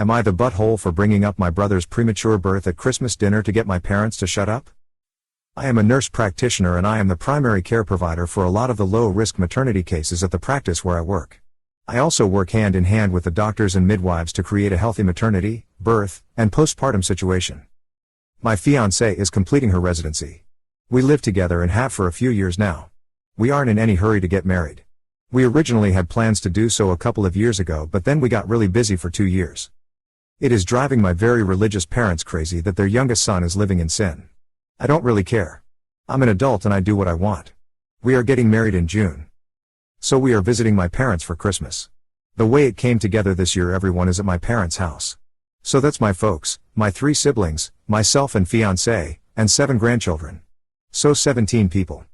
Am I the butthole for bringing up my brother's premature birth at Christmas dinner to get my parents to shut up? I am a nurse practitioner and I am the primary care provider for a lot of the low-risk maternity cases at the practice where I work. I also work hand in hand with the doctors and midwives to create a healthy maternity, birth, and postpartum situation. My fiancée is completing her residency. We live together and have for a few years now. We aren't in any hurry to get married. We originally had plans to do so a couple of years ago, but then we got really busy for 2 years. It is driving my very religious parents crazy that their youngest son is living in sin. I don't really care. I'm an adult and I do what I want. We are getting married in June. So we are visiting my parents for Christmas. The way it came together this year, everyone is at my parents' house. So that's my folks, my 3 siblings, myself and fiancé, and 7 grandchildren. So 17 people.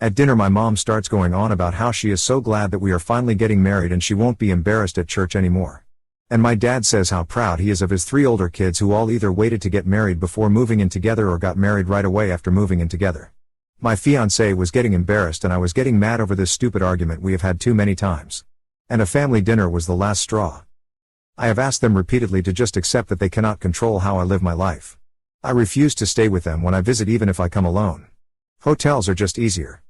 At dinner my mom starts going on about how she is so glad that we are finally getting married and she won't be embarrassed at church anymore. And my dad says how proud he is of his 3 older kids who all either waited to get married before moving in together or got married right away after moving in together. My fiancé was getting embarrassed and I was getting mad over this stupid argument we have had too many times. And a family dinner was the last straw. I have asked them repeatedly to just accept that they cannot control how I live my life. I refuse to stay with them when I visit even if I come alone. Hotels are just easier.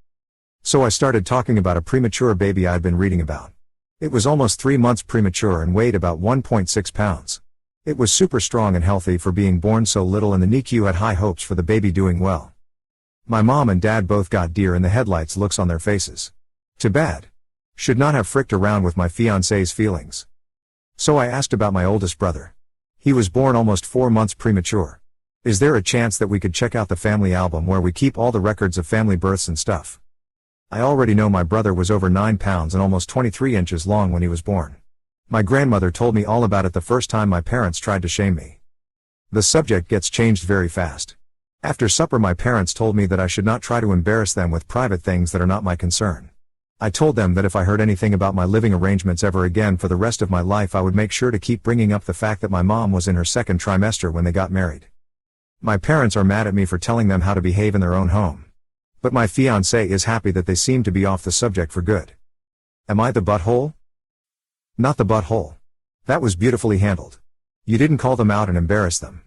So I started talking about a premature baby I had been reading about. It was almost 3 months premature and weighed about 1.6 pounds. It was super strong and healthy for being born so little and the NICU had high hopes for the baby doing well. My mom and dad both got deer in the headlights looks on their faces. Too bad. Should not have fricked around with my fiancé's feelings. So I asked about my oldest brother. He was born almost 4 months premature. Is there a chance that we could check out the family album where we keep all the records of family births and stuff? I already know my brother was over 9 pounds and almost 23 inches long when he was born. My grandmother told me all about it the first time my parents tried to shame me. The subject gets changed very fast. After supper my parents told me that I should not try to embarrass them with private things that are not my concern. I told them that if I heard anything about my living arrangements ever again for the rest of my life I would make sure to keep bringing up the fact that my mom was in her 2nd trimester when they got married. My parents are mad at me for telling them how to behave in their own home. But my fiancé is happy that they seem to be off the subject for good. Am I the butthole? Not the butthole. That was beautifully handled. You didn't call them out and embarrass them.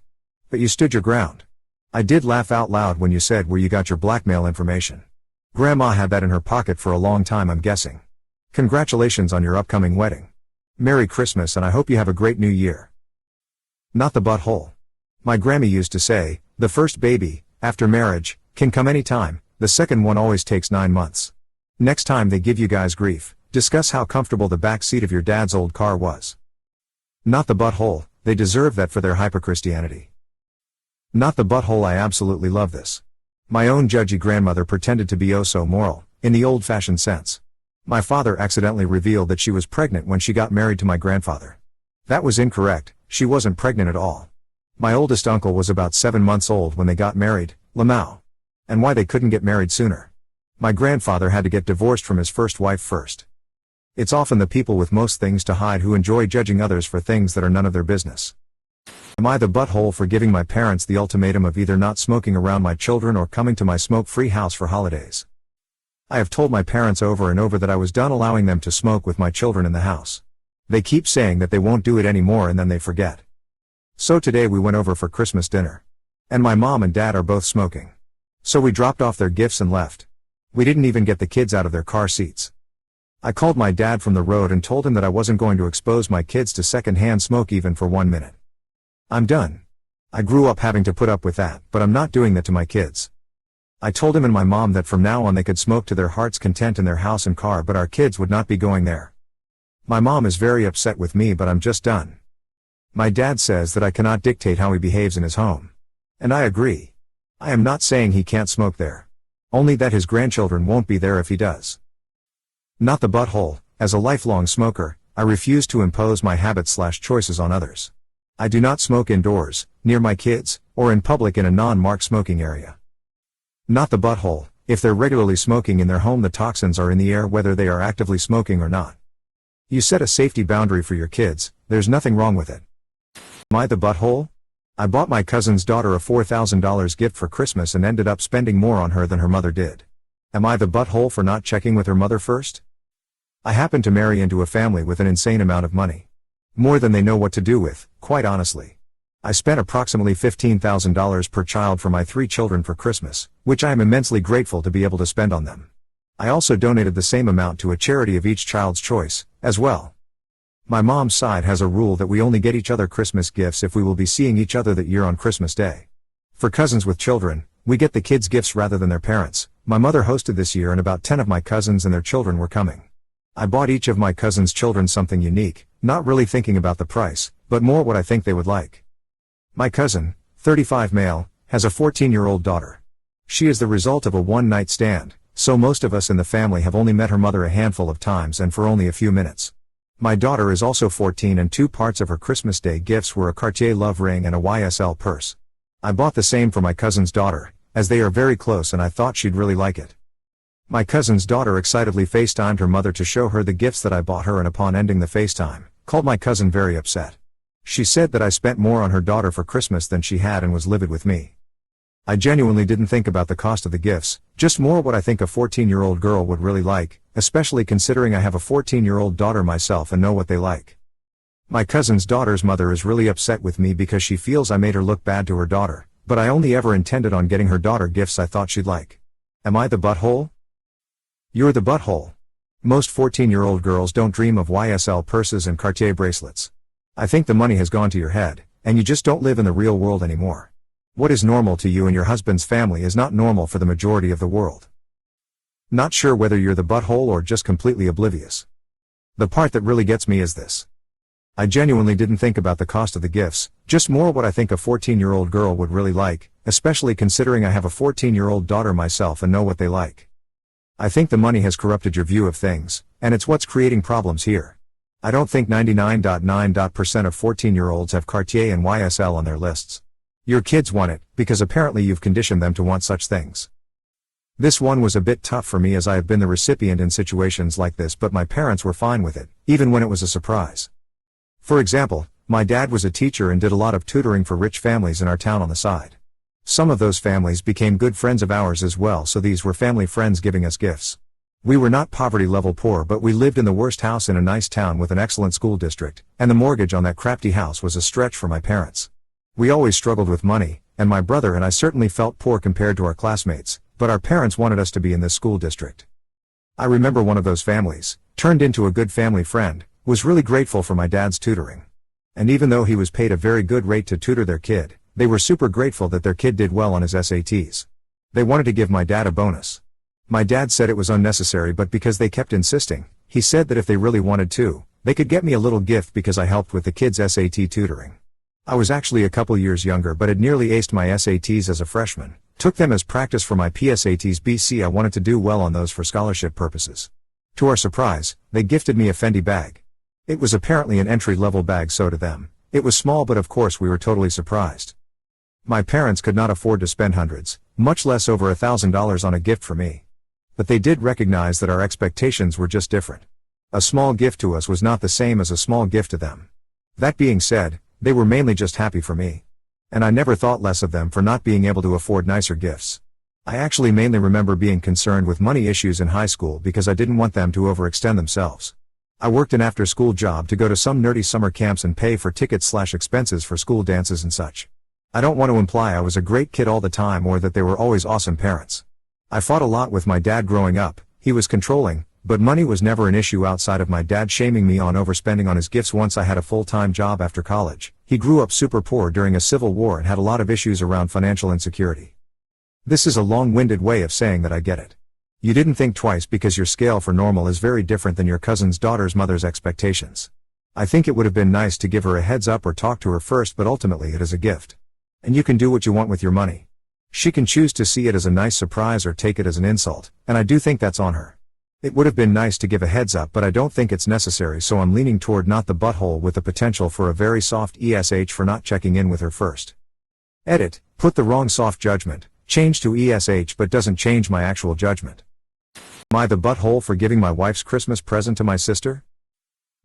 But you stood your ground. I did laugh out loud when you said where you got your blackmail information. Grandma had that in her pocket for a long time, I'm guessing. Congratulations on your upcoming wedding. Merry Christmas and I hope you have a great new year. Not the butthole. My Grammy used to say, the first baby, after marriage, can come anytime. The second one always takes 9 months. Next time they give you guys grief, discuss how comfortable the back seat of your dad's old car was. Not the butthole, they deserve that for their hyper-Christianity. Not the butthole, I absolutely love this. My own judgy grandmother pretended to be oh so moral, in the old-fashioned sense. My father accidentally revealed that she was pregnant when she got married to my grandfather. That was incorrect, she wasn't pregnant at all. My oldest uncle was about 7 months old when they got married, Lamau. And why they couldn't get married sooner. My grandfather had to get divorced from his first wife first. It's often the people with most things to hide who enjoy judging others for things that are none of their business. Am I the butthole for giving my parents the ultimatum of either not smoking around my children or coming to my smoke-free house for holidays? I have told my parents over and over that I was done allowing them to smoke with my children in the house. They keep saying that they won't do it anymore and then they forget. So today we went over for Christmas dinner. And my mom and dad are both smoking. So we dropped off their gifts and left. We didn't even get the kids out of their car seats. I called my dad from the road and told him that I wasn't going to expose my kids to second-hand smoke even for 1 minute. I'm done. I grew up having to put up with that, but I'm not doing that to my kids. I told him and my mom that from now on they could smoke to their heart's content in their house and car, but our kids would not be going there. My mom is very upset with me, but I'm just done. My dad says that I cannot dictate how he behaves in his home. And I agree. I am not saying he can't smoke there. Only that his grandchildren won't be there if he does. Not the butthole, as a lifelong smoker, I refuse to impose my habits/choices on others. I do not smoke indoors, near my kids, or in public in a non-marked smoking area. Not the butthole, if they're regularly smoking in their home the toxins are in the air whether they are actively smoking or not. You set a safety boundary for your kids, there's nothing wrong with it. Am I the butthole? I bought my cousin's daughter a $4,000 gift for Christmas and ended up spending more on her than her mother did. Am I the butthole for not checking with her mother first? I happened to marry into a family with an insane amount of money. More than they know what to do with, quite honestly. I spent approximately $15,000 per child for my 3 children for Christmas, which I am immensely grateful to be able to spend on them. I also donated the same amount to a charity of each child's choice, as well. My mom's side has a rule that we only get each other Christmas gifts if we will be seeing each other that year on Christmas Day. For cousins with children, we get the kids gifts rather than their parents. My mother hosted this year and about 10 of my cousins and their children were coming. I bought each of my cousins' children something unique, not really thinking about the price, but more what I think they would like. My cousin, 35 male, has a 14-year-old daughter. She is the result of a one-night stand, so most of us in the family have only met her mother a handful of times and for only a few minutes. My daughter is also 14 and 2 parts of her Christmas Day gifts were a Cartier love ring and a YSL purse. I bought the same for my cousin's daughter, as they are very close and I thought she'd really like it. My cousin's daughter excitedly FaceTimed her mother to show her the gifts that I bought her and upon ending the FaceTime, called my cousin very upset. She said that I spent more on her daughter for Christmas than she had and was livid with me. I genuinely didn't think about the cost of the gifts, just more what I think a 14-year-old girl would really like, especially considering I have a 14-year-old daughter myself and know what they like. My cousin's daughter's mother is really upset with me because she feels I made her look bad to her daughter, but I only ever intended on getting her daughter gifts I thought she'd like. Am I the butthole? You're the butthole. Most 14-year-old girls don't dream of YSL purses and Cartier bracelets. I think the money has gone to your head, and you just don't live in the real world anymore. What is normal to you and your husband's family is not normal for the majority of the world. Not sure whether you're the butthole or just completely oblivious. The part that really gets me is this. I genuinely didn't think about the cost of the gifts, just more what I think a 14-year-old girl would really like, especially considering I have a 14-year-old daughter myself and know what they like. I think the money has corrupted your view of things, and it's what's creating problems here. I don't think 99.9% of 14-year-olds have Cartier and YSL on their lists. Your kids want it, because apparently you've conditioned them to want such things. This one was a bit tough for me as I have been the recipient in situations like this, but my parents were fine with it, even when it was a surprise. For example, my dad was a teacher and did a lot of tutoring for rich families in our town on the side. Some of those families became good friends of ours as well, so these were family friends giving us gifts. We were not poverty level poor, but we lived in the worst house in a nice town with an excellent school district, and the mortgage on that crappy house was a stretch for my parents. We always struggled with money, and my brother and I certainly felt poor compared to our classmates, but our parents wanted us to be in this school district. I remember one of those families, turned into a good family friend, was really grateful for my dad's tutoring. And even though he was paid a very good rate to tutor their kid, they were super grateful that their kid did well on his SATs. They wanted to give my dad a bonus. My dad said it was unnecessary, but because they kept insisting, he said that if they really wanted to, they could get me a little gift because I helped with the kids' SAT tutoring. I was actually a couple years younger but had nearly aced my SATs as a freshman, took them as practice for my PSATs BC. I wanted to do well on those for scholarship purposes. To our surprise, they gifted me a Fendi bag. It was apparently an entry-level bag, so to them, it was small, but of course we were totally surprised. My parents could not afford to spend hundreds, much less over $1,000 on a gift for me. But they did recognize that our expectations were just different. A small gift to us was not the same as a small gift to them. That being said, they were mainly just happy for me. And I never thought less of them for not being able to afford nicer gifts. I actually mainly remember being concerned with money issues in high school because I didn't want them to overextend themselves. I worked an after-school job to go to some nerdy summer camps and pay for tickets/expenses for school dances and such. I don't want to imply I was a great kid all the time or that they were always awesome parents. I fought a lot with my dad growing up. He was controlling, but money was never an issue outside of my dad shaming me on overspending on his gifts. Once I had a full-time job after college. He grew up super poor during a civil war and had a lot of issues around financial insecurity. This is a long-winded way of saying that I get it. You didn't think twice because your scale for normal is very different than your cousin's daughter's mother's expectations. I think it would have been nice to give her a heads up or talk to her first, but ultimately it is a gift. And you can do what you want with your money. She can choose to see it as a nice surprise or take it as an insult, and I do think that's on her. It would have been nice to give a heads up, but I don't think it's necessary, so I'm leaning toward not the butthole with the potential for a very soft ESH for not checking in with her first. Edit, put the wrong soft judgment, change to ESH but doesn't change my actual judgment. Am I the butthole for giving my wife's Christmas present to my sister?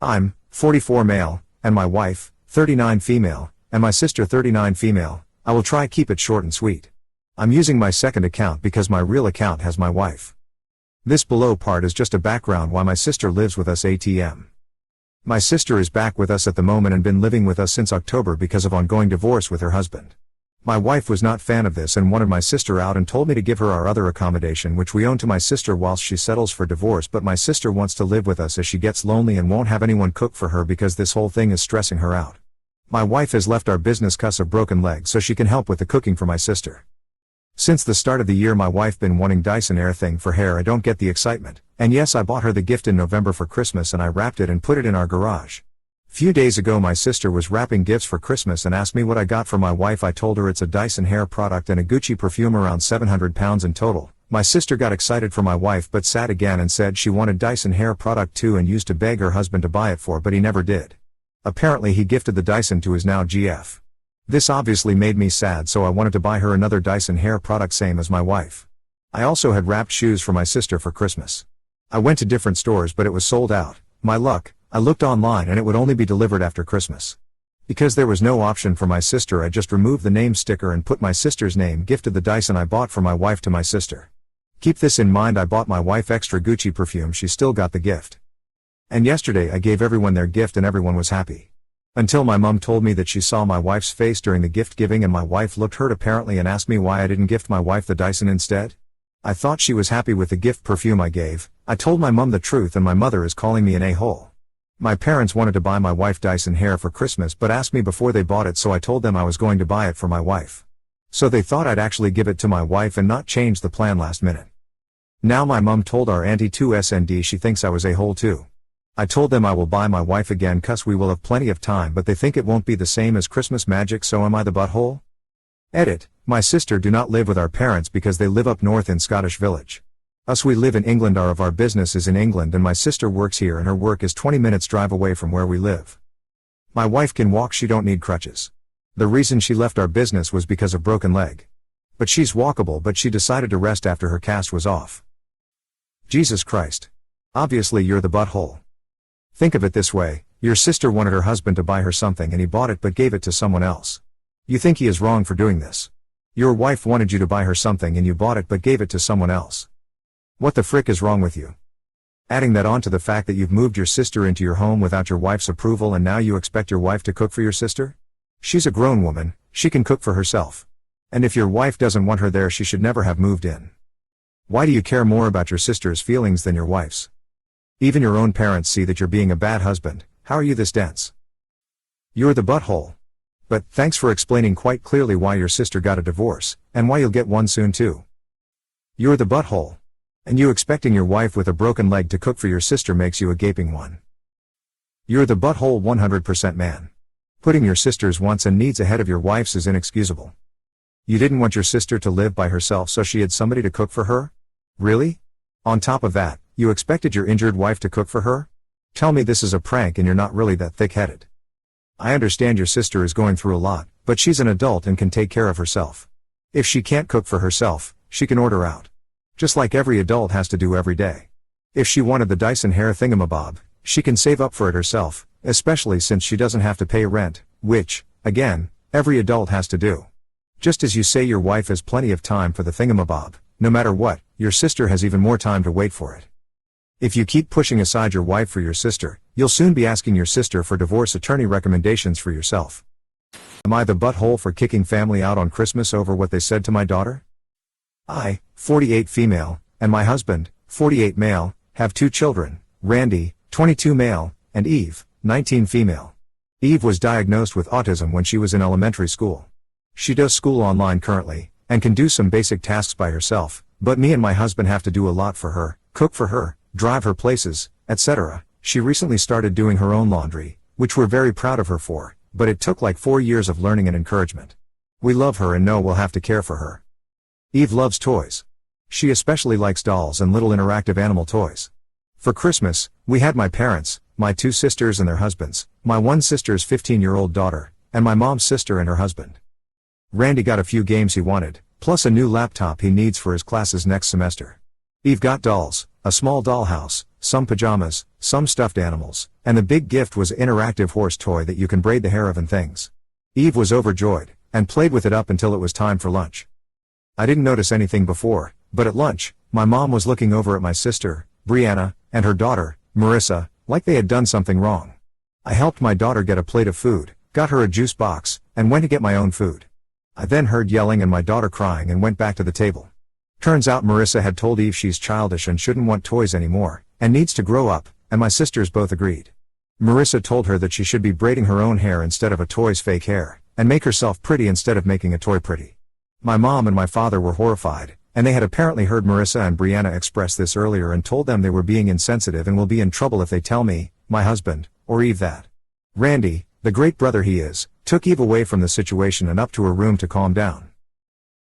I'm 44 male, and my wife, 39 female, and my sister 39 female. I will try keep it short and sweet. I'm using my second account because my real account has my wife. This below part is just a background why my sister lives with us ATM. My sister is back with us at the moment and been living with us since October because of ongoing divorce with her husband. My wife was not fan of this and wanted my sister out and told me to give her our other accommodation which we own to my sister whilst she settles for divorce, but my sister wants to live with us as she gets lonely and won't have anyone cook for her because this whole thing is stressing her out. My wife has left our business 'cause of broken legs so she can help with the cooking for my sister. Since the start of the year my wife been wanting Dyson Air thing for hair. I don't get the excitement, and yes, I bought her the gift in November for Christmas and I wrapped it and put it in our garage. Few days ago my sister was wrapping gifts for Christmas and asked me what I got for my wife. I told her it's a Dyson hair product and a Gucci perfume around 700 pounds in total. My sister got excited for my wife but sat again and said she wanted Dyson hair product too and used to beg her husband to buy it for, but he never did. Apparently he gifted the Dyson to his now GF. This obviously made me sad, so I wanted to buy her another Dyson hair product same as my wife. I also had wrapped shoes for my sister for Christmas. I went to different stores but it was sold out. My luck, I looked online and it would only be delivered after Christmas. Because there was no option for my sister, I just removed the name sticker and put my sister's name, gifted the Dyson I bought for my wife to my sister. Keep this in mind, I bought my wife extra Gucci perfume, she still got the gift. And yesterday I gave everyone their gift and everyone was happy. Until my mom told me that she saw my wife's face during the gift giving and my wife looked hurt apparently and asked me why I didn't gift my wife the Dyson instead. I thought she was happy with the gift perfume I gave. I told my mom the truth and my mother is calling me an a-hole. My parents wanted to buy my wife Dyson hair for Christmas but asked me before they bought it, so I told them I was going to buy it for my wife. So they thought I'd actually give it to my wife and not change the plan last minute. Now my mom told our auntie 2SND she thinks I was a-hole too. I told them I will buy my wife again 'cause we will have plenty of time, but they think it won't be the same as Christmas magic, so am I the butthole? Edit. My sister do not live with our parents because they live up north in Scottish Village. Us we live in England, our business is in England and my sister works here and her work is 20 minutes drive away from where we live. My wife can walk, she don't need crutches. The reason she left our business was because of broken leg. But she's walkable, but she decided to rest after her cast was off. Jesus Christ. Obviously you're the butthole. Think of it this way, your sister wanted her husband to buy her something and he bought it but gave it to someone else. You think he is wrong for doing this? Your wife wanted you to buy her something and you bought it but gave it to someone else. What the frick is wrong with you? Adding that on to the fact that you've moved your sister into your home without your wife's approval and now you expect your wife to cook for your sister? She's a grown woman, she can cook for herself. And if your wife doesn't want her there, she should never have moved in. Why do you care more about your sister's feelings than your wife's? Even your own parents see that you're being a bad husband. How are you this dense? You're the butthole. But thanks for explaining quite clearly why your sister got a divorce, and why you'll get one soon too. You're the butthole. And you expecting your wife with a broken leg to cook for your sister makes you a gaping one. You're the butthole 100% man. Putting your sister's wants and needs ahead of your wife's is inexcusable. You didn't want your sister to live by herself so she had somebody to cook for her? Really? On top of that, you expected your injured wife to cook for her? Tell me this is a prank and you're not really that thick-headed. I understand your sister is going through a lot, but she's an adult and can take care of herself. If she can't cook for herself, she can order out. Just like every adult has to do every day. If she wanted the Dyson hair thingamabob, she can save up for it herself, especially since she doesn't have to pay rent, which, again, every adult has to do. Just as you say your wife has plenty of time for the thingamabob, no matter what, your sister has even more time to wait for it. If you keep pushing aside your wife for your sister, you'll soon be asking your sister for divorce attorney recommendations for yourself. Am I the butthole for kicking family out on Christmas over what they said to my daughter? I, 48 female, and my husband, 48 male, have 2 children, Randy, 22 male, and Eve, 19 female. Eve was diagnosed with autism when she was in elementary school. She does school online currently, and can do some basic tasks by herself, but me and my husband have to do a lot for her, cook for her, drive her places, etc. She recently started doing her own laundry, which we're very proud of her for, but it took like 4 years of learning and encouragement. We love her and know we'll have to care for her. Eve loves toys. She especially likes dolls and little interactive animal toys. For Christmas, we had my parents, my 2 sisters and their husbands, my one sister's 15-year-old daughter, and my mom's sister and her husband. Randy got a few games he wanted, plus a new laptop he needs for his classes next semester. Eve got dolls, a small dollhouse, some pajamas, some stuffed animals, and the big gift was an interactive horse toy that you can braid the hair of and things. Eve was overjoyed, and played with it up until it was time for lunch. I didn't notice anything before, but at lunch, my mom was looking over at my sister, Brianna, and her daughter, Marissa, like they had done something wrong. I helped my daughter get a plate of food, got her a juice box, and went to get my own food. I then heard yelling and my daughter crying and went back to the table. Turns out Marissa had told Eve she's childish and shouldn't want toys anymore, and needs to grow up, and my sisters both agreed. Marissa told her that she should be braiding her own hair instead of a toy's fake hair, and make herself pretty instead of making a toy pretty. My mom and my father were horrified, and they had apparently heard Marissa and Brianna express this earlier and told them they were being insensitive and will be in trouble if they tell me, my husband, or Eve that. Randy, the great brother he is, took Eve away from the situation and up to her room to calm down.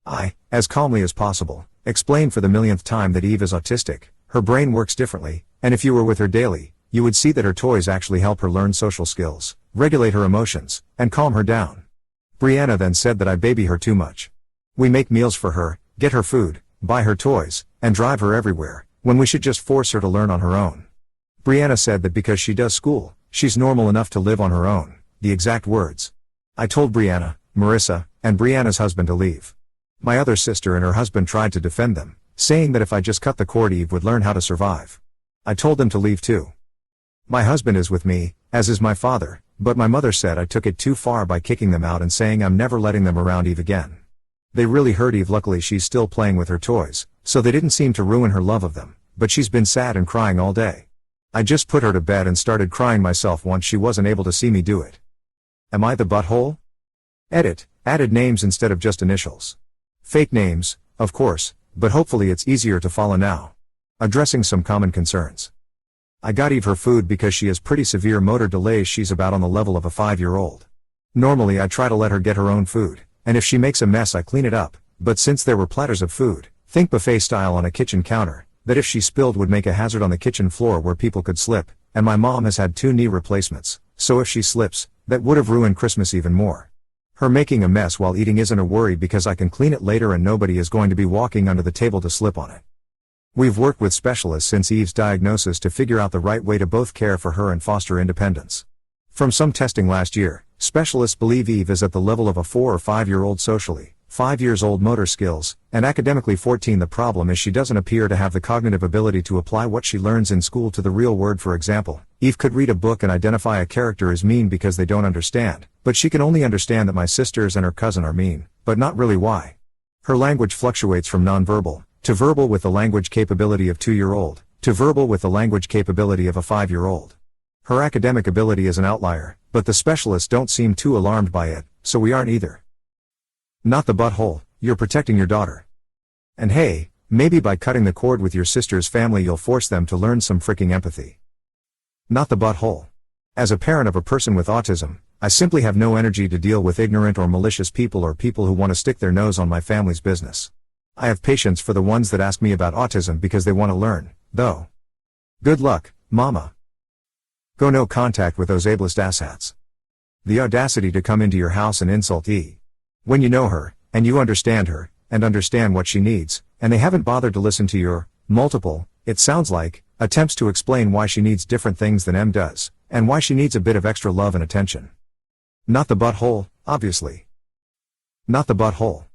I, as calmly as possible, explained for the millionth time that Eve is autistic, her brain works differently, and if you were with her daily, you would see that her toys actually help her learn social skills, regulate her emotions, and calm her down. Brianna then said that I baby her too much. We make meals for her, get her food, buy her toys, and drive her everywhere, when we should just force her to learn on her own. Brianna said that because she does school, she's normal enough to live on her own, the exact words. I told Brianna, Marissa, and Brianna's husband to leave. My other sister and her husband tried to defend them, saying that if I just cut the cord Eve would learn how to survive. I told them to leave too. My husband is with me, as is my father, but my mother said I took it too far by kicking them out and saying I'm never letting them around Eve again. They really hurt Eve. Luckily she's still playing with her toys, so they didn't seem to ruin her love of them, but she's been sad and crying all day. I just put her to bed and started crying myself once she wasn't able to see me do it. Am I the butthole? Edit, added names instead of just initials. Fake names, of course, but hopefully it's easier to follow now. Addressing some common concerns. I got Eve her food because she has pretty severe motor delays. She's about on the level of a 5-year-old. Normally I try to let her get her own food, and if she makes a mess I clean it up, but since there were platters of food, think buffet style on a kitchen counter, that if she spilled would make a hazard on the kitchen floor where people could slip, and my mom has had 2 knee replacements, so if she slips, that would have ruined Christmas even more. Her making a mess while eating isn't a worry because I can clean it later and nobody is going to be walking under the table to slip on it. We've worked with specialists since Eve's diagnosis to figure out the right way to both care for her and foster independence. From some testing last year, specialists believe Eve is at the level of a 4 or 5-year-old socially, 5 years old motor skills, and academically 14. The problem is she doesn't appear to have the cognitive ability to apply what she learns in school to the real world. For example, Eve could read a book and identify a character as mean because they don't understand, but she can only understand that my sisters and her cousin are mean, but not really why. Her language fluctuates from nonverbal to verbal with the language capability of 2-year-old, to verbal with the language capability of a 5-year-old. Her academic ability is an outlier, but the specialists don't seem too alarmed by it, so we aren't either. Not the butthole, you're protecting your daughter. And hey, maybe by cutting the cord with your sister's family you'll force them to learn some freaking empathy. Not the butthole. As a parent of a person with autism, I simply have no energy to deal with ignorant or malicious people or people who want to stick their nose on my family's business. I have patience for the ones that ask me about autism because they want to learn, though. Good luck, mama. Go no contact with those ableist asshats. The audacity to come into your house and insult E. When you know her, and you understand her, and understand what she needs, and they haven't bothered to listen to your, multiple, it sounds like, attempts to explain why she needs different things than M does, and why she needs a bit of extra love and attention. Not the butthole, obviously. Not the butthole.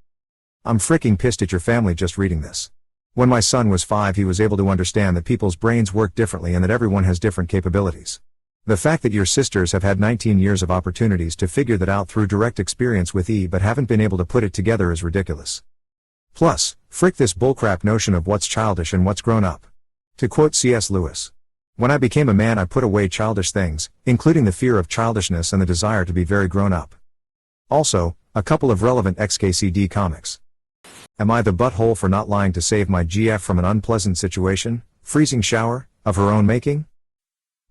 I'm freaking pissed at your family just reading this. When my son was 5 he was able to understand that people's brains work differently and that everyone has different capabilities. The fact that your sisters have had 19 years of opportunities to figure that out through direct experience with E but haven't been able to put it together is ridiculous. Plus, frick this bullcrap notion of what's childish and what's grown up. To quote C.S. Lewis, "When I became a man I put away childish things, including the fear of childishness and the desire to be very grown up." Also, a couple of relevant XKCD comics. Am I the butthole for not lying to save my GF from an unpleasant situation, freezing shower, of her own making?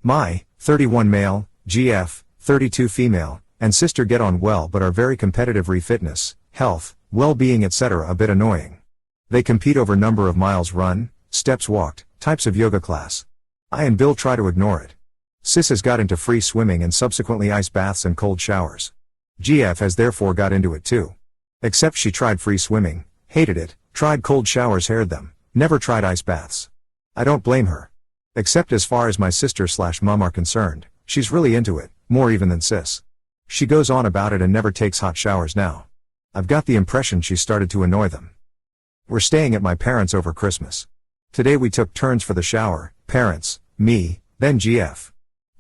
My 31 male, GF, 32 female, and sister get on well but are very competitive re fitness, health, well-being etc. a bit annoying. They compete over number of miles run, steps walked, types of yoga class. I and Bill try to ignore it. Sis has got into free swimming and subsequently ice baths and cold showers. GF has therefore got into it too. Except she tried free swimming, hated it, tried cold showers, hated them, never tried ice baths. I don't blame her. Except as far as my sister/mom are concerned, she's really into it, more even than sis. She goes on about it and never takes hot showers now. I've got the impression she started to annoy them. We're staying at my parents' over Christmas. Today we took turns for the shower, parents, me, then GF.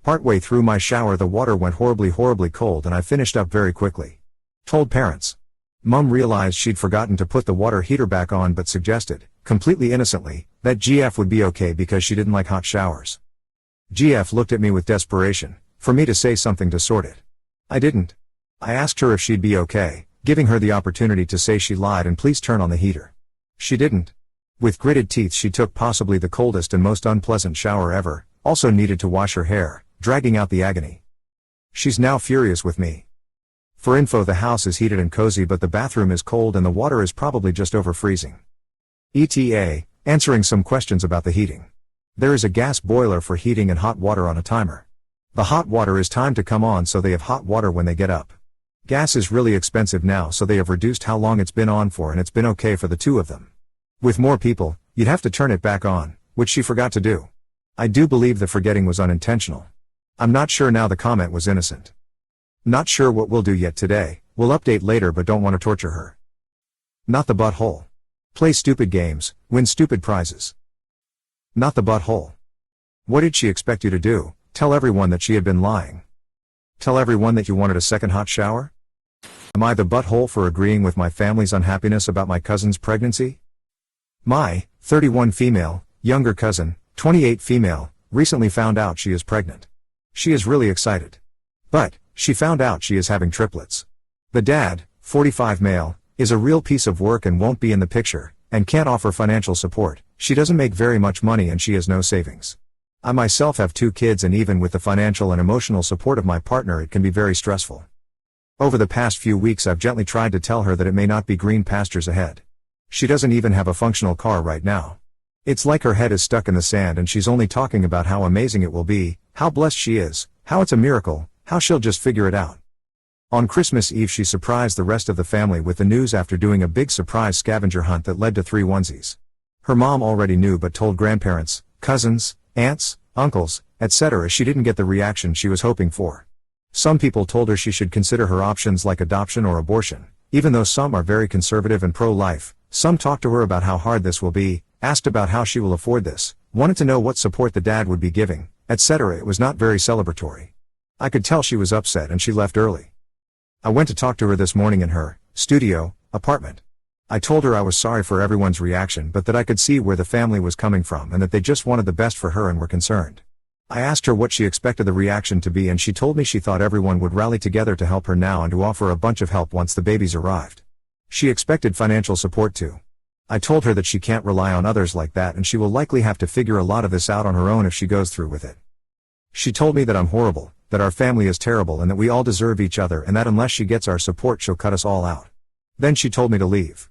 Partway through my shower the water went horribly cold and I finished up very quickly. Told parents. Mum realized she'd forgotten to put the water heater back on but suggested, completely innocently, that GF would be okay because she didn't like hot showers. GF looked at me with desperation, for me to say something to sort it. I didn't. I asked her if she'd be okay, giving her the opportunity to say she lied and please turn on the heater. She didn't. With gritted teeth she took possibly the coldest and most unpleasant shower ever, also needed to wash her hair, dragging out the agony. She's now furious with me. For info, the house is heated and cozy but the bathroom is cold and the water is probably just over freezing. ETA, answering some questions about the heating. There is a gas boiler for heating and hot water on a timer. The hot water is timed to come on so they have hot water when they get up. Gas is really expensive now so they have reduced how long it's been on for and it's been okay for the two of them. With more people, you'd have to turn it back on, which she forgot to do. I do believe the forgetting was unintentional. I'm not sure now the comment was innocent. Not sure what we'll do yet today, we'll update later but don't want to torture her. Not the butthole. Play stupid games, win stupid prizes. Not the butthole. What did she expect you to do? Tell everyone that she had been lying? Tell everyone that you wanted a second hot shower? Am I the butthole for agreeing with my family's unhappiness about my cousin's pregnancy? My 31 female, younger cousin, 28 female, recently found out she is pregnant. She is really excited. But she found out she is having triplets. The dad, 45 male, is a real piece of work and won't be in the picture, and can't offer financial support. She doesn't make very much money and she has no savings. I myself have 2 kids and even with the financial and emotional support of my partner it can be very stressful. Over the past few weeks I've gently tried to tell her that it may not be green pastures ahead. She doesn't even have a functional car right now. It's like her head is stuck in the sand and she's only talking about how amazing it will be, how blessed she is, how it's a miracle, how she'll just figure it out. On Christmas Eve she surprised the rest of the family with the news after doing a big surprise scavenger hunt that led to 3 onesies. Her mom already knew but told grandparents, cousins, aunts, uncles, etc. She didn't get the reaction she was hoping for. Some people told her she should consider her options like adoption or abortion, even though some are very conservative and pro-life. Some talked to her about how hard this will be, asked about how she will afford this, wanted to know what support the dad would be giving, etc. It was not very celebratory. I could tell she was upset and she left early. I went to talk to her this morning in her apartment. I told her I was sorry for everyone's reaction but that I could see where the family was coming from and that they just wanted the best for her and were concerned. I asked her what she expected the reaction to be and she told me she thought everyone would rally together to help her now and to offer a bunch of help once the babies arrived. She expected financial support too. I told her that she can't rely on others like that and she will likely have to figure a lot of this out on her own if she goes through with it. She told me that I'm horrible, that our family is terrible and that we all deserve each other and that unless she gets our support she'll cut us all out. Then she told me to leave.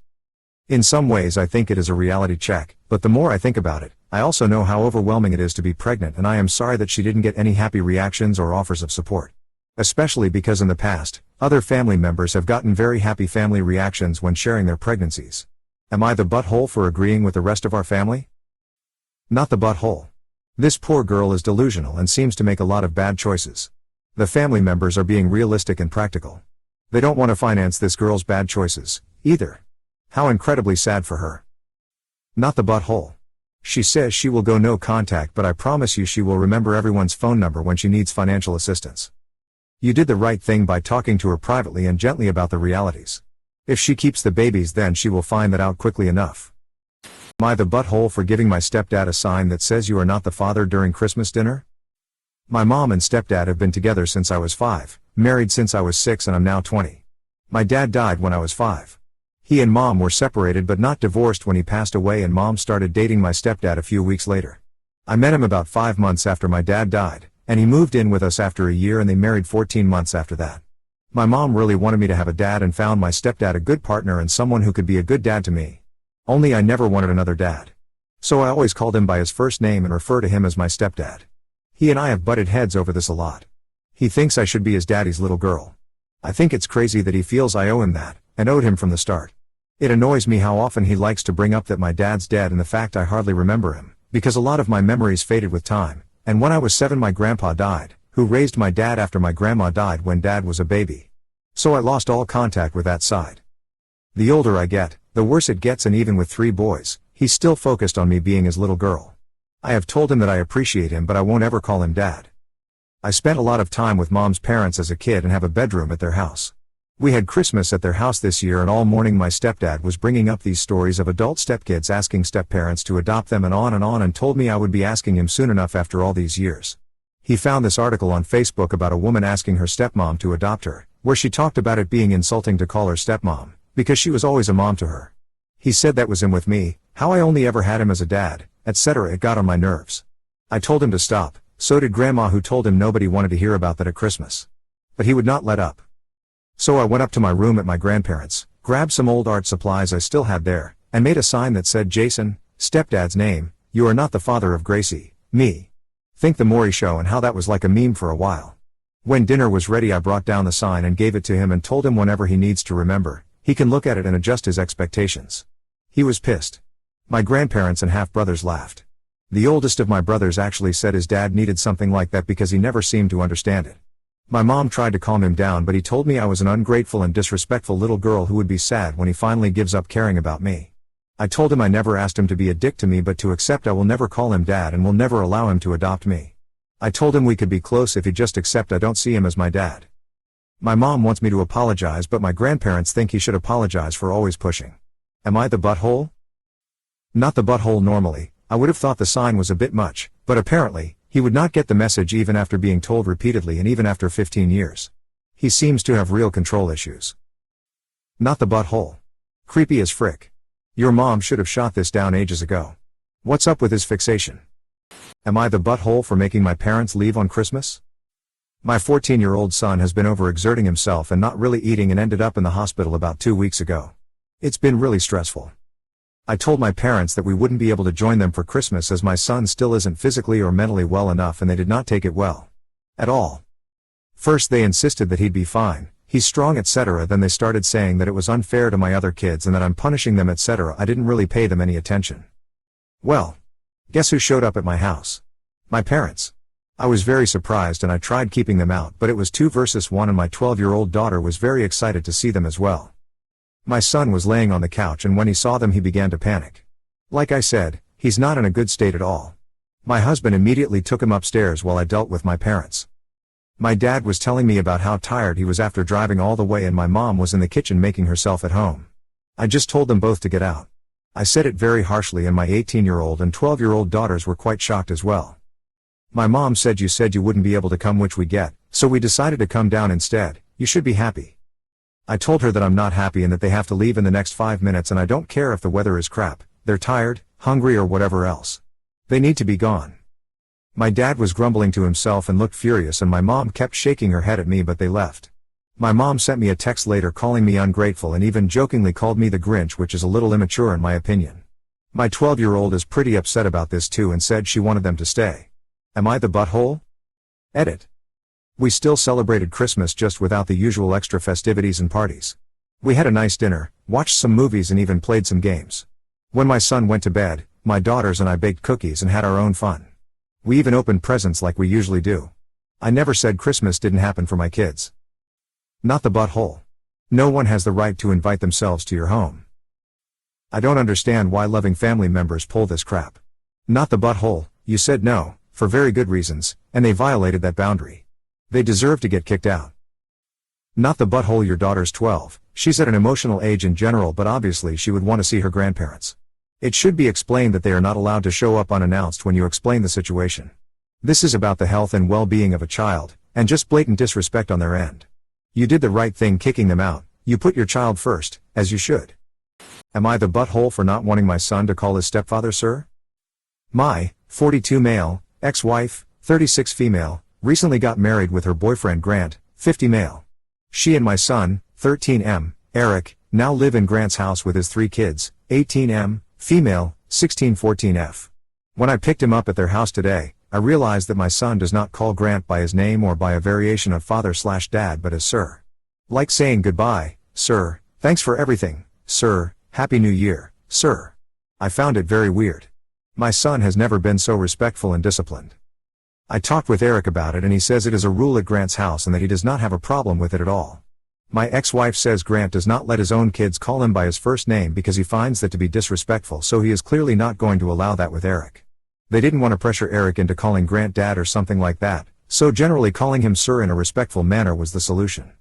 In some ways I think it is a reality check, but the more I think about it, I also know how overwhelming it is to be pregnant and I am sorry that she didn't get any happy reactions or offers of support. Especially because in the past, other family members have gotten very happy family reactions when sharing their pregnancies. Am I the butthole for agreeing with the rest of our family? Not the butthole. This poor girl is delusional and seems to make a lot of bad choices. The family members are being realistic and practical. They don't want to finance this girl's bad choices, either. How incredibly sad for her. Not the butthole. She says she will go no contact but I promise you she will remember everyone's phone number when she needs financial assistance. You did the right thing by talking to her privately and gently about the realities. If she keeps the babies then she will find that out quickly enough. Am I the butthole for giving my stepdad a sign that says you are not the father during Christmas dinner? My mom and stepdad have been together since I was 5, married since I was 6 and I'm now 20. My dad died when I was 5. He and mom were separated but not divorced when he passed away and mom started dating my stepdad a few weeks later. I met him about 5 months after my dad died, and he moved in with us after a year and they married 14 months after that. My mom really wanted me to have a dad and found my stepdad a good partner and someone who could be a good dad to me. Only I never wanted another dad. So I always called him by his first name and refer to him as my stepdad. He and I have butted heads over this a lot. He thinks I should be his daddy's little girl. I think it's crazy that he feels I owe him that, and owed him from the start. It annoys me how often he likes to bring up that my dad's dead and the fact I hardly remember him, because a lot of my memories faded with time, and when I was 7 my grandpa died, who raised my dad after my grandma died when dad was a baby. So I lost all contact with that side. The older I get, the worse it gets, and even with 3 boys, he's still focused on me being his little girl. I have told him that I appreciate him but I won't ever call him dad. I spent a lot of time with Mom's parents as a kid and have a bedroom at their house. We had Christmas at their house this year, and all morning my stepdad was bringing up these stories of adult stepkids asking stepparents to adopt them and on, and told me I would be asking him soon enough after all these years. He found this article on Facebook about a woman asking her stepmom to adopt her, where she talked about it being insulting to call her stepmom, because she was always a mom to her. He said that was him with me, how I only ever had him as a dad, etc. It got on my nerves. I told him to stop, so did Grandma, who told him nobody wanted to hear about that at Christmas. But he would not let up. So I went up to my room at my grandparents', grabbed some old art supplies I still had there, and made a sign that said, "Jason, stepdad's name, you are not the father of Gracie, me." Think the Maury Show and how that was like a meme for a while. When dinner was ready, I brought down the sign and gave it to him and told him whenever he needs to remember, he can look at it and adjust his expectations. He was pissed. My grandparents and half-brothers laughed. The oldest of my brothers actually said his dad needed something like that because he never seemed to understand it. My mom tried to calm him down, but he told me I was an ungrateful and disrespectful little girl who would be sad when he finally gives up caring about me. I told him I never asked him to be a dick to me, but to accept I will never call him dad and will never allow him to adopt me. I told him we could be close if he'd just accept I don't see him as my dad. My mom wants me to apologize, but my grandparents think he should apologize for always pushing. Am I the butthole? Not the butthole normally. I would have thought the sign was a bit much, but apparently, he would not get the message even after being told repeatedly and even after 15 years. He seems to have real control issues. Not the butthole. Creepy as frick. Your mom should have shot this down ages ago. What's up with his fixation? Am I the butthole for making my parents leave on Christmas? My 14-year-old son has been overexerting himself and not really eating and ended up in the hospital about 2 weeks ago. It's been really stressful. I told my parents that we wouldn't be able to join them for Christmas as my son still isn't physically or mentally well enough, and they did not take it well. At all. First they insisted that he'd be fine, he's strong, etc. Then they started saying that it was unfair to my other kids and that I'm punishing them, etc. I didn't really pay them any attention. Well, guess who showed up at my house? My parents. I was very surprised and I tried keeping them out, but it was 2 versus 1 and my 12-year-old daughter was very excited to see them as well. My son was laying on the couch and when he saw them he began to panic. Like I said, he's not in a good state at all. My husband immediately took him upstairs while I dealt with my parents. My dad was telling me about how tired he was after driving all the way and my mom was in the kitchen making herself at home. I just told them both to get out. I said it very harshly and my 18-year-old and 12-year-old daughters were quite shocked as well. My mom said you wouldn't be able to come, which we get, so we decided to come down instead. You should be happy. I told her that I'm not happy and that they have to leave in the next 5 minutes and I don't care if the weather is crap, they're tired, hungry or whatever else. They need to be gone. My dad was grumbling to himself and looked furious and my mom kept shaking her head at me, but they left. My mom sent me a text later calling me ungrateful and even jokingly called me the Grinch, which is a little immature in my opinion. My 12-year-old is pretty upset about this too and said she wanted them to stay. Am I the butthole? Edit. We still celebrated Christmas just without the usual extra festivities and parties. We had a nice dinner, watched some movies and even played some games. When my son went to bed, my daughters and I baked cookies and had our own fun. We even opened presents like we usually do. I never said Christmas didn't happen for my kids. Not the butthole. No one has the right to invite themselves to your home. I don't understand why loving family members pull this crap. Not the butthole. You said no, for very good reasons, and they violated that boundary. They deserve to get kicked out. Not the butthole. Your daughter's 12, she's at an emotional age in general, but obviously she would want to see her grandparents. It should be explained that they are not allowed to show up unannounced when you explain the situation. This is about the health and well-being of a child, and just blatant disrespect on their end. You did the right thing kicking them out, you put your child first, as you should. Am I the butthole for not wanting my son to call his stepfather sir? My 42 male, ex-wife, 36 female, recently got married with her boyfriend Grant, 50 male. She and my son, 13M, Eric, now live in Grant's house with his 3 kids, 18M, female, 16-14F. When I picked him up at their house today, I realized that my son does not call Grant by his name or by a variation of father/dad but as sir. Like saying goodbye, sir, thanks for everything, sir, happy new year, sir. I found it very weird. My son has never been so respectful and disciplined. I talked with Eric about it and he says it is a rule at Grant's house and that he does not have a problem with it at all. My ex-wife says Grant does not let his own kids call him by his first name because he finds that to be disrespectful, so he is clearly not going to allow that with Eric. They didn't want to pressure Eric into calling Grant dad or something like that, So generally calling him sir in a respectful manner was the solution.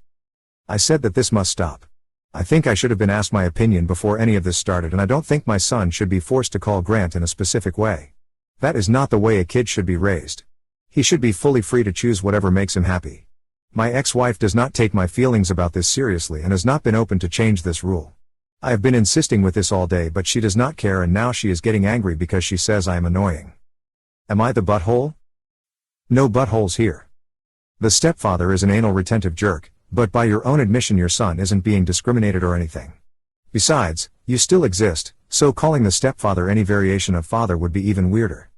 I said that this must stop. I think I should have been asked my opinion before any of this started, and I don't think my son should be forced to call Grant in a specific way. That is not the way a kid should be raised. He should be fully free to choose whatever makes him happy. My ex-wife does not take my feelings about this seriously and has not been open to change this rule. I have been insisting with this all day, but she does not care, and now she is getting angry because she says I am annoying. Am I the butthole? No buttholes here. The stepfather is an anal retentive jerk, but by your own admission your son isn't being discriminated or anything. Besides, you still exist, so calling the stepfather any variation of father would be even weirder.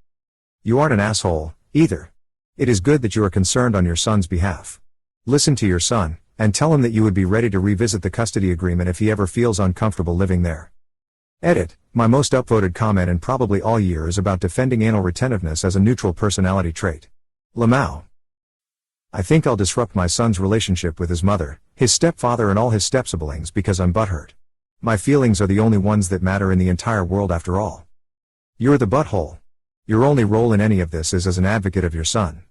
You aren't an asshole, either. It is good that you are concerned on your son's behalf. Listen to your son, and tell him that you would be ready to revisit the custody agreement if he ever feels uncomfortable living there. Edit. My most upvoted comment in probably all year is about defending anal retentiveness as a neutral personality trait. Lamau. I think I'll disrupt my son's relationship with his mother, his stepfather and all his step-siblings because I'm butthurt. My feelings are the only ones that matter in the entire world after all. You're the butthole. Your only role in any of this is as an advocate of your son.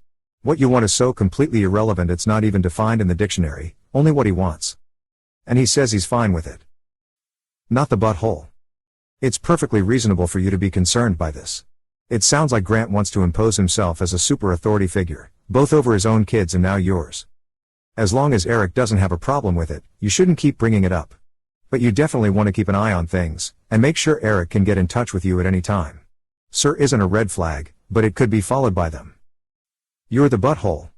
What you want is so completely irrelevant it's not even defined in the dictionary, only what he wants. And he says he's fine with it. Not the butthole. It's perfectly reasonable for you to be concerned by this. It sounds like Grant wants to impose himself as a super authority figure, both over his own kids and now yours. As long as Eric doesn't have a problem with it, you shouldn't keep bringing it up. But you definitely want to keep an eye on things, and make sure Eric can get in touch with you at any time. Sir isn't a red flag, but it could be followed by them. You're the butthole.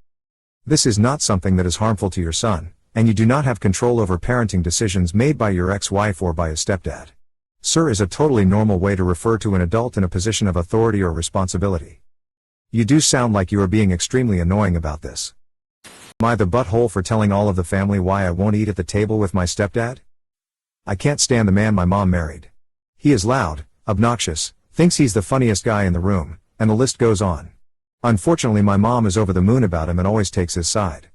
This is not something that is harmful to your son, and you do not have control over parenting decisions made by your ex-wife or by his stepdad. Sir is a totally normal way to refer to an adult in a position of authority or responsibility. You do sound like you are being extremely annoying about this. Am I the butthole for telling all of the family why I won't eat at the table with my stepdad? I can't stand the man my mom married. He is loud, obnoxious, thinks he's the funniest guy in the room, and the list goes on. Unfortunately, my mom is over the moon about him and always takes his side.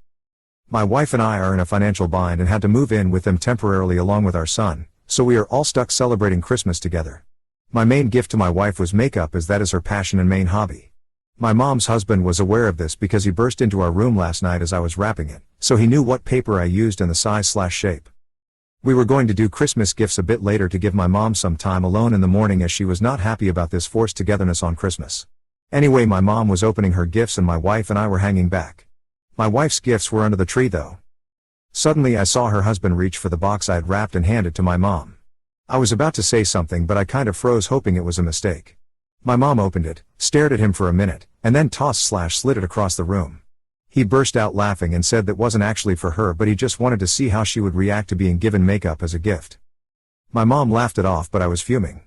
My wife and I are in a financial bind and had to move in with them temporarily along with our son, so we are all stuck celebrating Christmas together. My main gift to my wife was makeup, as that is her passion and main hobby. My mom's husband was aware of this because he burst into our room last night as I was wrapping it, so he knew what paper I used and the size/shape. We were going to do Christmas gifts a bit later to give my mom some time alone in the morning, as she was not happy about this forced togetherness on Christmas. Anyway, my mom was opening her gifts and my wife and I were hanging back. My wife's gifts were under the tree though. Suddenly I saw her husband reach for the box I had wrapped and hand it to my mom. I was about to say something, but I kind of froze, hoping it was a mistake. My mom opened it, stared at him for a minute, and then tossed/slid it across the room. He burst out laughing and said that wasn't actually for her, but he just wanted to see how she would react to being given makeup as a gift. My mom laughed it off, but I was fuming.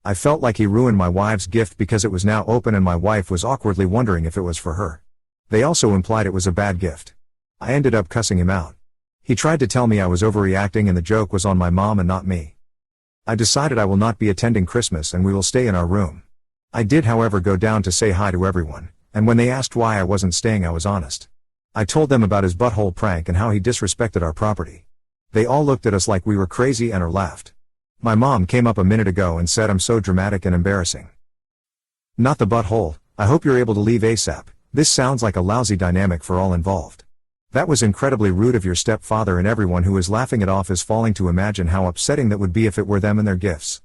I felt like he ruined my wife's gift because it was now open and my wife was awkwardly wondering if it was for her. They also implied it was a bad gift. I ended up cussing him out. He tried to tell me I was overreacting and the joke was on my mom and not me. I decided I will not be attending Christmas and we will stay in our room. I did, however, go down to say hi to everyone, and when they asked why I wasn't staying, I was honest. I told them about his butthole prank and how he disrespected our property. They all looked at us like we were crazy and or laughed. My mom came up a minute ago and said I'm so dramatic and embarrassing. Not the butthole. I hope you're able to leave ASAP. This sounds like a lousy dynamic for all involved. That was incredibly rude of your stepfather, and everyone who is laughing it off is falling to imagine how upsetting that would be if it were them and their gifts.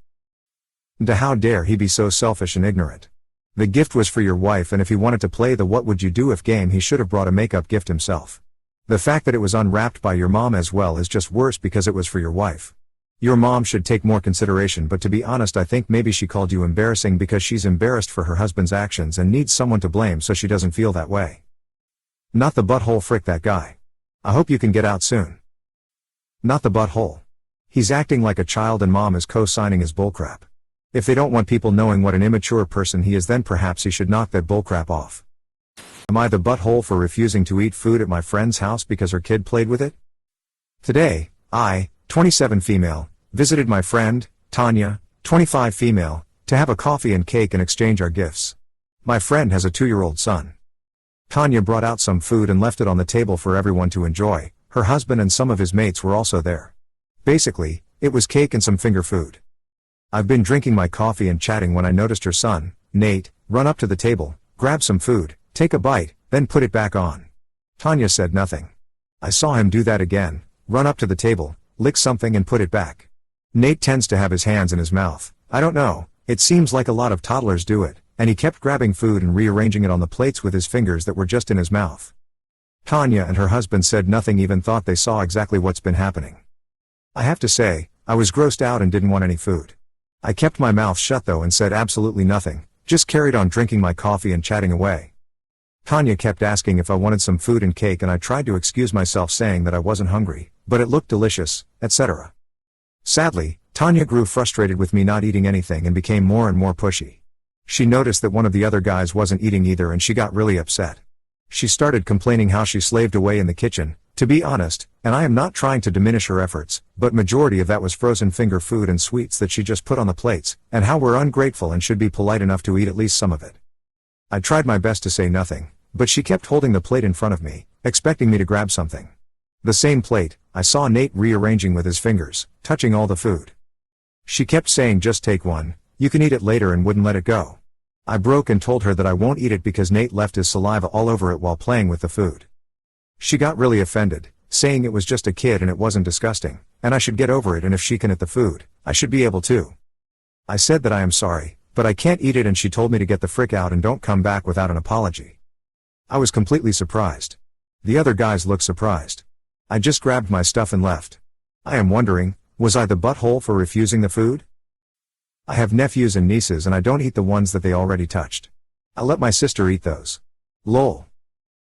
And how dare he be so selfish and ignorant. The gift was for your wife, and if he wanted to play the what would you do if game, he should have brought a makeup gift himself. The fact that it was unwrapped by your mom as well is just worse because it was for your wife. Your mom should take more consideration, but to be honest, I think maybe she called you embarrassing because she's embarrassed for her husband's actions and needs someone to blame so she doesn't feel that way. Not the butthole. Frick that guy. I hope you can get out soon. Not the butthole. He's acting like a child and mom is co-signing his bullcrap. If they don't want people knowing what an immature person he is, then perhaps he should knock that bullcrap off. Am I the butthole for refusing to eat food at my friend's house because her kid played with it? Today, I, 27 female, visited my friend, Tanya, 25 female, to have a coffee and cake and exchange our gifts. My friend has a 2-year-old son. Tanya brought out some food and left it on the table for everyone to enjoy. Her husband and some of his mates were also there. Basically, it was cake and some finger food. I've been drinking my coffee and chatting when I noticed her son, Nate, run up to the table, grab some food, take a bite, then put it back on. Tanya said nothing. I saw him do that again, run up to the table, lick something and put it back. Nate tends to have his hands in his mouth. I don't know, it seems like a lot of toddlers do it, and he kept grabbing food and rearranging it on the plates with his fingers that were just in his mouth. Tanya and her husband said nothing, even thought they saw exactly what's been happening. I have to say, I was grossed out and didn't want any food. I kept my mouth shut though and said absolutely nothing, just carried on drinking my coffee and chatting away. Tanya kept asking if I wanted some food and cake and I tried to excuse myself saying that I wasn't hungry, but it looked delicious, etc. Sadly, Tanya grew frustrated with me not eating anything and became more and more pushy. She noticed that one of the other guys wasn't eating either and she got really upset. She started complaining how she slaved away in the kitchen, to be honest, and I am not trying to diminish her efforts, but majority of that was frozen finger food and sweets that she just put on the plates, and how we're ungrateful and should be polite enough to eat at least some of it. I tried my best to say nothing, but she kept holding the plate in front of me, expecting me to grab something. The same plate, I saw Nate rearranging with his fingers, touching all the food. She kept saying just take one, you can eat it later, and wouldn't let it go. I broke and told her that I won't eat it because Nate left his saliva all over it while playing with the food. She got really offended, saying it was just a kid and it wasn't disgusting, and I should get over it, and if she can eat the food, I should be able to. I said that I am sorry, but I can't eat it, and she told me to get the frick out and don't come back without an apology. I was completely surprised. The other guys looked surprised. I just grabbed my stuff and left. I am wondering, was I the butthole for refusing the food? I have nephews and nieces and I don't eat the ones that they already touched. I let my sister eat those. Lol.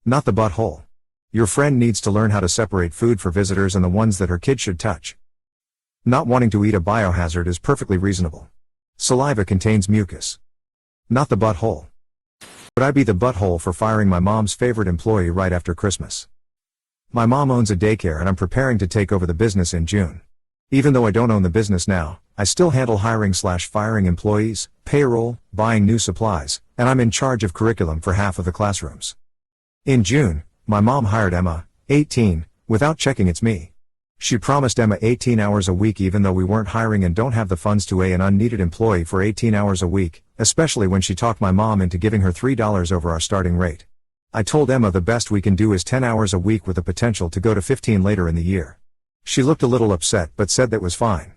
Not the butthole. Your friend needs to learn how to separate food for visitors and the ones that her kid should touch. Not wanting to eat a biohazard is perfectly reasonable. Saliva contains mucus. Not the butthole. Would I be the butthole for firing my mom's favorite employee right after Christmas? My mom owns a daycare and I'm preparing to take over the business in June. Even though I don't own the business now, I still handle hiring/firing employees, payroll, buying new supplies, and I'm in charge of curriculum for half of the classrooms. In June, my mom hired Emma, 18, without checking it's me. She promised Emma 18 hours a week even though we weren't hiring and don't have the funds to pay an unneeded employee for 18 hours a week, especially when she talked my mom into giving her $3 over our starting rate. I told Emma the best we can do is 10 hours a week with the potential to go to 15 later in the year. She looked a little upset but said that was fine.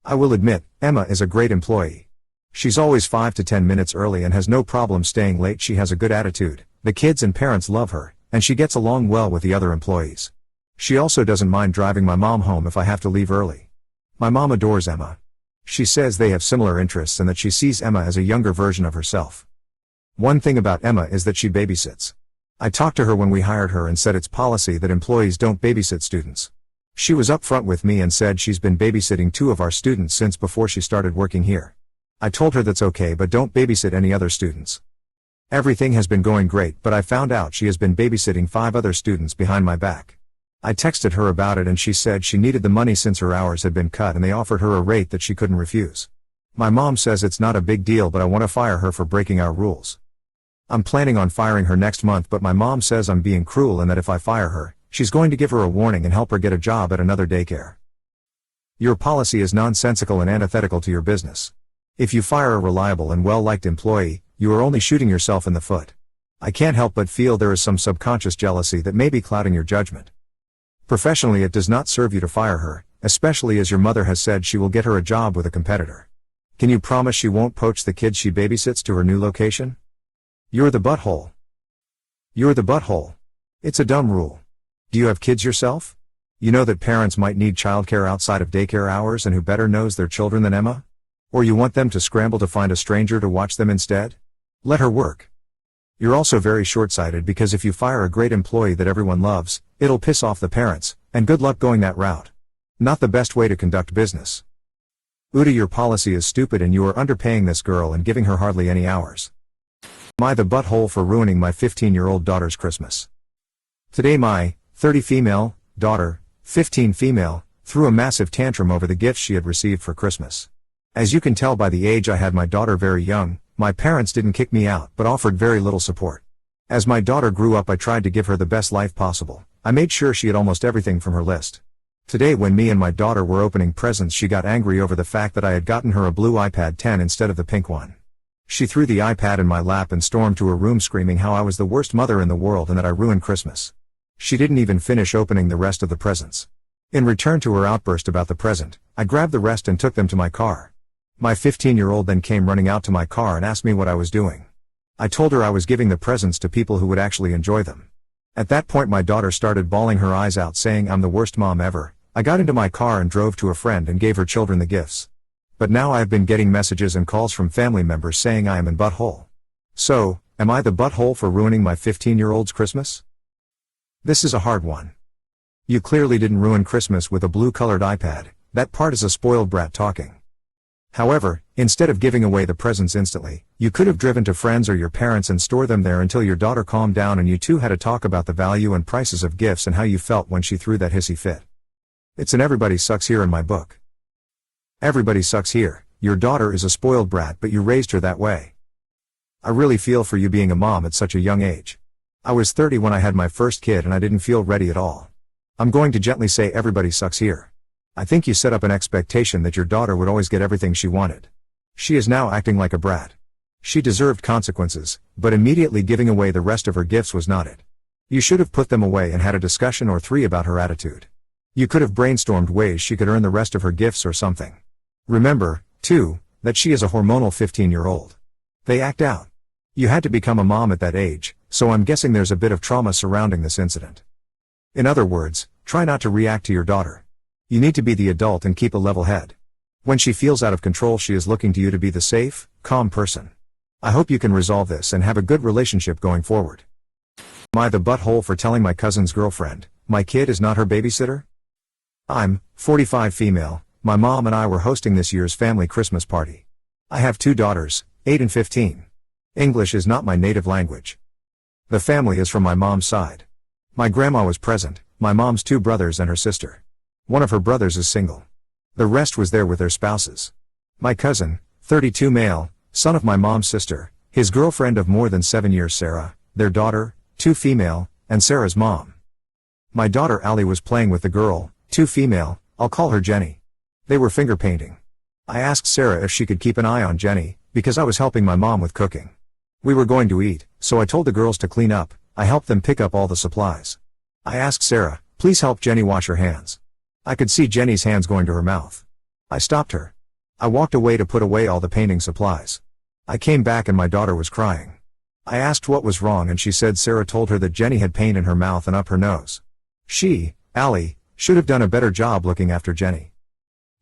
I will admit, Emma is a great employee. She's always 5 to 10 minutes early and has no problem staying late. She has a good attitude, the kids and parents love her, and she gets along well with the other employees. She also doesn't mind driving my mom home if I have to leave early. My mom adores Emma. She says they have similar interests and that she sees Emma as a younger version of herself. One thing about Emma is that she babysits. I talked to her when we hired her and said it's policy that employees don't babysit students. She was upfront with me and said she's been babysitting 2 of our students since before she started working here. I told her that's okay, but don't babysit any other students. Everything has been going great, but I found out she has been babysitting 5 other students behind my back. I texted her about it and she said she needed the money since her hours had been cut and they offered her a rate that she couldn't refuse. My mom says it's not a big deal, but I want to fire her for breaking our rules. I'm planning on firing her next month, but my mom says I'm being cruel and that if I fire her, she's going to give her a warning and help her get a job at another daycare. Your policy is nonsensical and antithetical to your business. If you fire a reliable and well-liked employee, you are only shooting yourself in the foot. I can't help but feel there is some subconscious jealousy that may be clouding your judgment. Professionally, it does not serve you to fire her, especially as your mother has said she will get her a job with a competitor. Can you promise she won't poach the kids she babysits to her new location? You're the butthole. You're the butthole. It's a dumb rule. Do you have kids yourself? You know that parents might need childcare outside of daycare hours, and who better knows their children than Emma? Or you want them to scramble to find a stranger to watch them instead? Let her work. You're also very short-sighted because if you fire a great employee that everyone loves, it'll piss off the parents, and good luck going that route. Not the best way to conduct business. WIBTA, your policy is stupid and you are underpaying this girl and giving her hardly any hours. Am I the butthole for ruining my 15-year-old daughter's Christmas? Today my 30 female daughter, 15 female, threw a massive tantrum over the gifts she had received for Christmas. As you can tell by the age I had my daughter very young, my parents didn't kick me out but offered very little support. As my daughter grew up, I tried to give her the best life possible. I made sure she had almost everything from her list. Today when me and my daughter were opening presents, she got angry over the fact that I had gotten her a blue iPad 10 instead of the pink one. She threw the iPad in my lap and stormed to her room screaming how I was the worst mother in the world and that I ruined Christmas. She didn't even finish opening the rest of the presents. In return to her outburst about the present, I grabbed the rest and took them to my car. My 15-year-old then came running out to my car and asked me what I was doing. I told her I was giving the presents to people who would actually enjoy them. At that point my daughter started bawling her eyes out saying I'm the worst mom ever. I got into my car and drove to a friend and gave her children the gifts. But now I have been getting messages and calls from family members saying I am in butthole. So, am I the butthole for ruining my 15-year-old's Christmas? This is a hard one. You clearly didn't ruin Christmas with a blue-colored iPad, that part is a spoiled brat talking. However, instead of giving away the presents instantly, you could have driven to friends or your parents and store them there until your daughter calmed down and you two had a talk about the value and prices of gifts and how you felt when she threw that hissy fit. It's an everybody sucks here in my book. Everybody sucks here. Your daughter is a spoiled brat but you raised her that way. I really feel for you being a mom at such a young age. I was 30 when I had my first kid and I didn't feel ready at all. I'm going to gently say everybody sucks here. I think you set up an expectation that your daughter would always get everything she wanted. She is now acting like a brat. She deserved consequences, but immediately giving away the rest of her gifts was not it. You should have put them away and had a discussion or three about her attitude. You could have brainstormed ways she could earn the rest of her gifts or something. Remember, too, that she is a hormonal 15-year-old. They act out. You had to become a mom at that age, so I'm guessing there's a bit of trauma surrounding this incident. In other words, try not to react to your daughter. You need to be the adult and keep a level head. When she feels out of control she is looking to you to be the safe, calm person. I hope you can resolve this and have a good relationship going forward. Am I the butthole for telling my cousin's girlfriend, my kid is not her babysitter? I'm 45 female, my mom and I were hosting this year's family Christmas party. I have 2 daughters, 8 and 15. English is not my native language. The family is from my mom's side. My grandma was present, my mom's 2 brothers and her sister. One of her brothers is single. The rest was there with their spouses. My cousin, 32 male, son of my mom's sister, his girlfriend of more than 7 years Sarah, their daughter, 2 female, and Sarah's mom. My daughter Allie was playing with the girl, 2 female, I'll call her Jenny. They were finger painting. I asked Sarah if she could keep an eye on Jenny, because I was helping my mom with cooking. We were going to eat, so I told the girls to clean up. I helped them pick up all the supplies. I asked Sarah, please help Jenny wash her hands. I could see Jenny's hands going to her mouth. I stopped her. I walked away to put away all the painting supplies. I came back and my daughter was crying. I asked what was wrong and she said Sarah told her that Jenny had paint in her mouth and up her nose. She, Allie, should have done a better job looking after Jenny.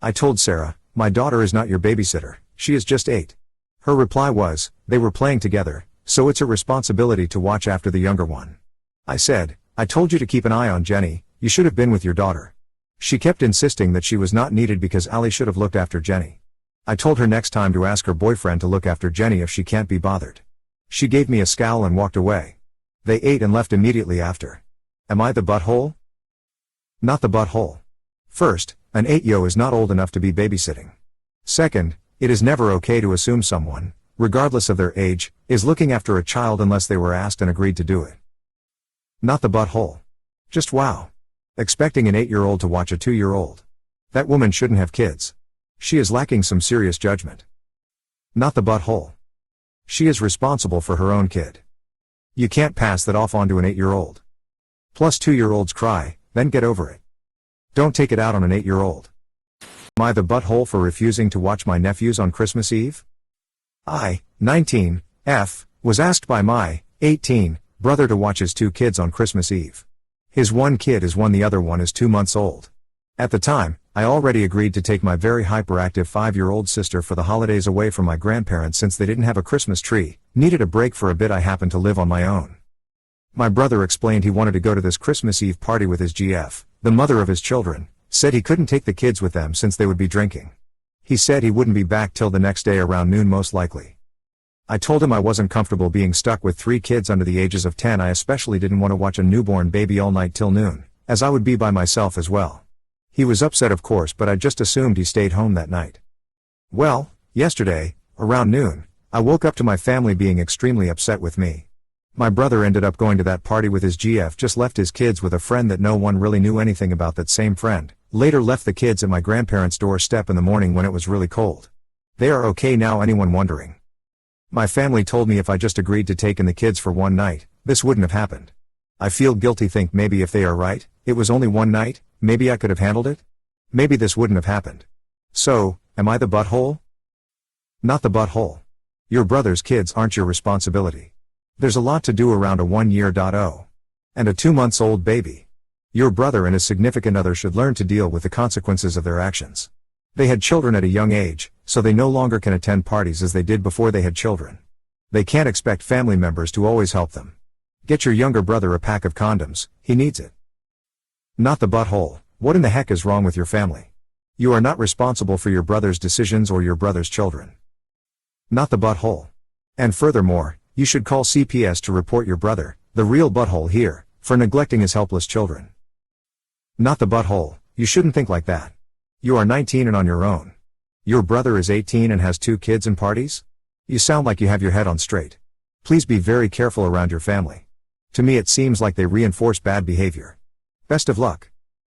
I told Sarah, my daughter is not your babysitter, she is just 8. Her reply was, they were playing together, so it's her responsibility to watch after the younger one. I said, I told you to keep an eye on Jenny, you should have been with your daughter. She kept insisting that she was not needed because Allie should have looked after Jenny. I told her next time to ask her boyfriend to look after Jenny if she can't be bothered. She gave me a scowl and walked away. They ate and left immediately after. Am I the butthole? Not the butthole. First, an 8-year-old is not old enough to be babysitting. Second, it is never okay to assume someone, regardless of their age, is looking after a child unless they were asked and agreed to do it. Not the butthole. Just wow. Expecting an 8-year-old to watch a 2-year-old. That woman shouldn't have kids. She is lacking some serious judgment. Not the butthole. She is responsible for her own kid. You can't pass that off onto an 8-year-old. Plus 2-year-olds cry, then get over it. Don't take it out on an 8-year-old. Am I the butthole for refusing to watch my nephews on Christmas Eve? I, 19, F, was asked by my, 18, brother to watch his 2 kids on Christmas Eve. His one kid is 1, the other one is 2 months old. At the time, I already agreed to take my very hyperactive 5-year-old sister for the holidays away from my grandparents since they didn't have a Christmas tree, needed a break for a bit. I happened to live on my own. My brother explained he wanted to go to this Christmas Eve party with his GF, the mother of his children, said he couldn't take the kids with them since they would be drinking. He said he wouldn't be back till the next day around noon most likely. I told him I wasn't comfortable being stuck with 3 kids under the ages of 10. I especially didn't want to watch a newborn baby all night till noon, as I would be by myself as well. He was upset of course, but I just assumed he stayed home that night. Well, yesterday, around noon, I woke up to my family being extremely upset with me. My brother ended up going to that party with his GF, just left his kids with a friend that no one really knew anything about. That same friend later left the kids at my grandparents' doorstep in the morning when it was really cold. They are okay now, anyone wondering? My family told me if I just agreed to take in the kids for one night, this wouldn't have happened. I feel guilty, think maybe if they are right, it was only one night, maybe I could have handled it? Maybe this wouldn't have happened. So, am I the butthole? Not the butthole. Your brother's kids aren't your responsibility. There's a lot to do around a 1-year-old and a 2-month-old baby. Your brother and his significant other should learn to deal with the consequences of their actions. They had children at a young age, so they no longer can attend parties as they did before they had children. They can't expect family members to always help them. Get your younger brother a pack of condoms, he needs it. Not the butthole. What in the heck is wrong with your family? You are not responsible for your brother's decisions or your brother's children. Not the butthole. And furthermore, you should call CPS to report your brother, the real butthole here, for neglecting his helpless children. Not the butthole. You shouldn't think like that. You are 19 and on your own. Your brother is 18 and has 2 kids and parties? You sound like you have your head on straight. Please be very careful around your family. To me it seems like they reinforce bad behavior. Best of luck.